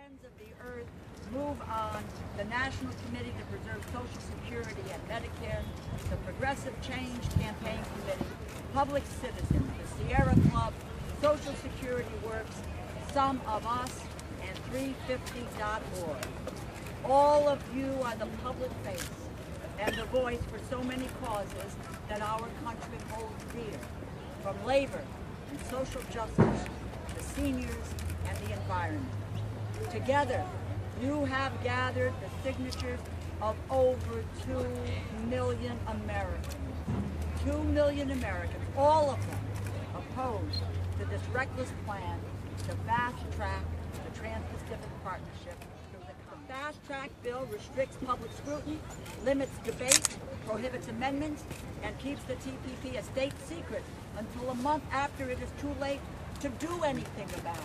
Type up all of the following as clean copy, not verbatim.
Friends of the Earth move on the National Committee to Preserve Social Security and Medicare, the Progressive Change Campaign Committee, Public Citizen, the Sierra Club, Social Security Works, Some of Us, and 350.org. All of you are the public face and the voice for so many causes that our country holds dear, from labor and social justice to seniors and the environment. Together, you have gathered the signatures of over 2 million Americans. 2 million Americans, all of them opposed to this reckless plan to fast-track the Trans-Pacific Partnership. The fast-track bill restricts public scrutiny, limits debate, prohibits amendments, and keeps the TPP a state secret until a month after it is too late to do anything about it.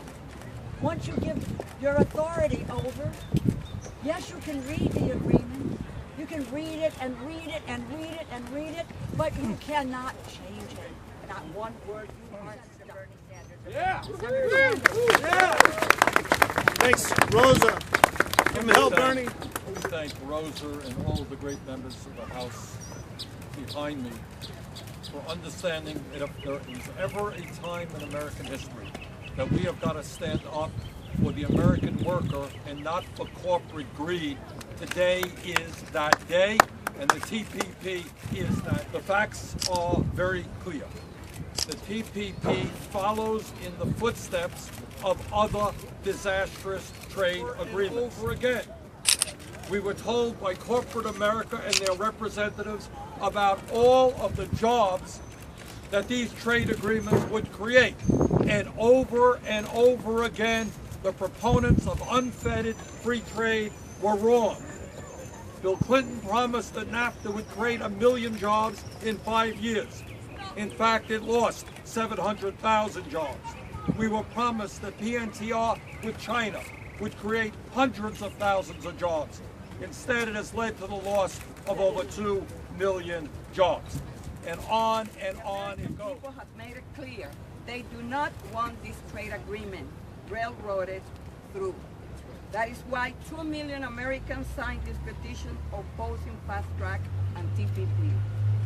Once you give your authority over, yes, you can read the agreement. You can read it and read it and read it and read it, but you cannot change it. Not one word. You are Bernie Sanders. Yeah. Yeah. Thanks, Rosa. Give him help, Bernie. We thank Rosa and all of the great members of the House behind me for understanding that if there is ever a time in American history that we have got to stand up for the American worker and not for corporate greed, today is that day, and the TPP is that. The facts are very clear. The TPP follows in the footsteps of other disastrous trade agreements. Over again, we were told by corporate America and their representatives about all of the jobs that these trade agreements would create. And over again, the proponents of unfettered free trade were wrong. Bill Clinton promised that NAFTA would create 1 million jobs in 5 years. In fact, it lost 700,000 jobs. We were promised that PNTR with China would create hundreds of thousands of jobs. Instead, it has led to the loss of over 2 million jobs. And on it goes. People have made it clear they do not want this trade agreement railroaded through. That is why 2 million Americans signed this petition opposing fast track and TPP.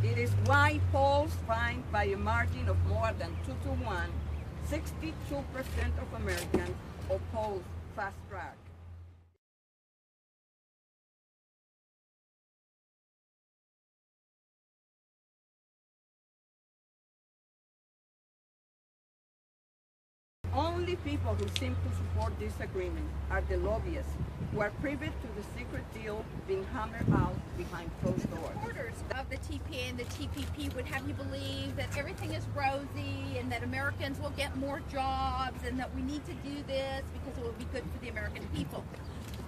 It is why polls find by a margin of more than 2 to 1, 62% of Americans oppose fast track. Only people who seem to support this agreement are the lobbyists who are privy to the secret deal being hammered out behind closed doors. Supporters of the TPA and the TPP would have you believe that everything is rosy and that Americans will get more jobs and that we need to do this because it will be good for the American people.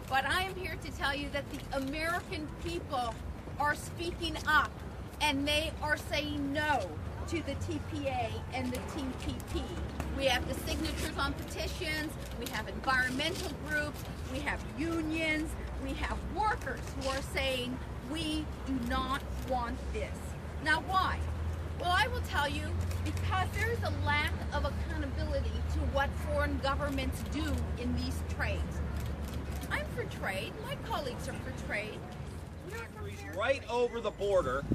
But I am here to tell you that the American people are speaking up and they are saying no to the TPA and the TPP. We have the signatures on petitions, we have environmental groups, we have unions, we have workers who are saying we do not want this. Now why? Well, I will tell you, because there is a lack of accountability to what foreign governments do in these trades. I'm for trade, my colleagues are for trade. Right over the border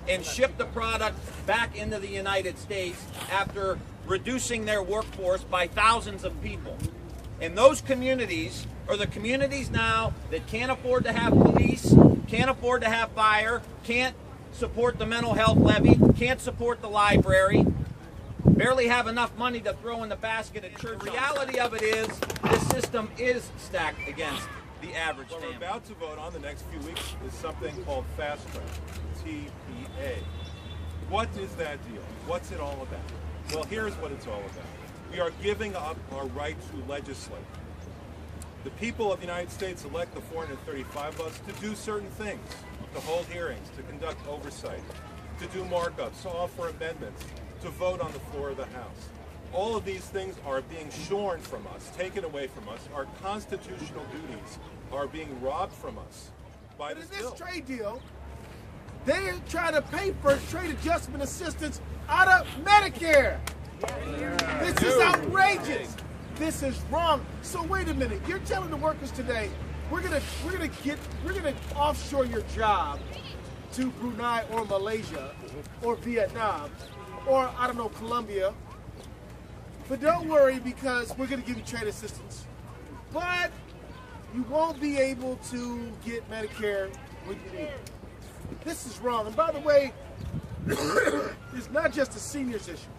and ship the product back into the United States after reducing their workforce by thousands of people. And those communities are the communities now that can't afford to have police, can't afford to have fire, can't support the mental health levy, can't support the library, barely have enough money to throw in the basket at church. The reality of it is, this system is stacked against the average family. What we're about to vote on the next few weeks is something called Fast Track, TPA. What is that deal? What's it all about? Well, here's what it's all about. We are giving up our right to legislate. The people of the United States elect the 435 of us to do certain things, to hold hearings, to conduct oversight, to do markups, to offer amendments, to vote on the floor of the House. All of these things are being shorn from us, taken away from us. Our constitutional duties are being robbed from us by this bill. This trade deal, they're trying to pay for trade adjustment assistance out of Medicare. This is outrageous. This is wrong. So wait a minute. You're telling the workers today, we're gonna offshore your job to Brunei or Malaysia or Vietnam or I don't know, Colombia. But don't worry, because we're gonna give you trade assistance. But you won't be able to get Medicare when you need it. This is wrong. And by the way, it's not just a seniors issue.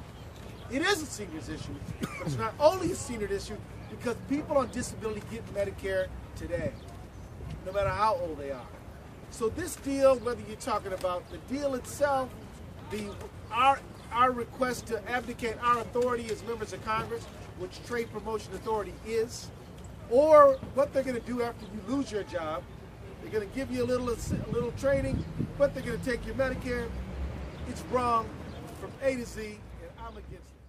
It is a seniors issue, but it's not only a senior issue because people on disability get Medicare today, no matter how old they are. So this deal, whether you're talking about the deal itself, our request to abdicate our authority as members of Congress, which Trade Promotion Authority is, or what they're going to do after you lose your job. They're going to give you a little training, but they're going to take your Medicare. It's wrong from A to Z, and I'm against it.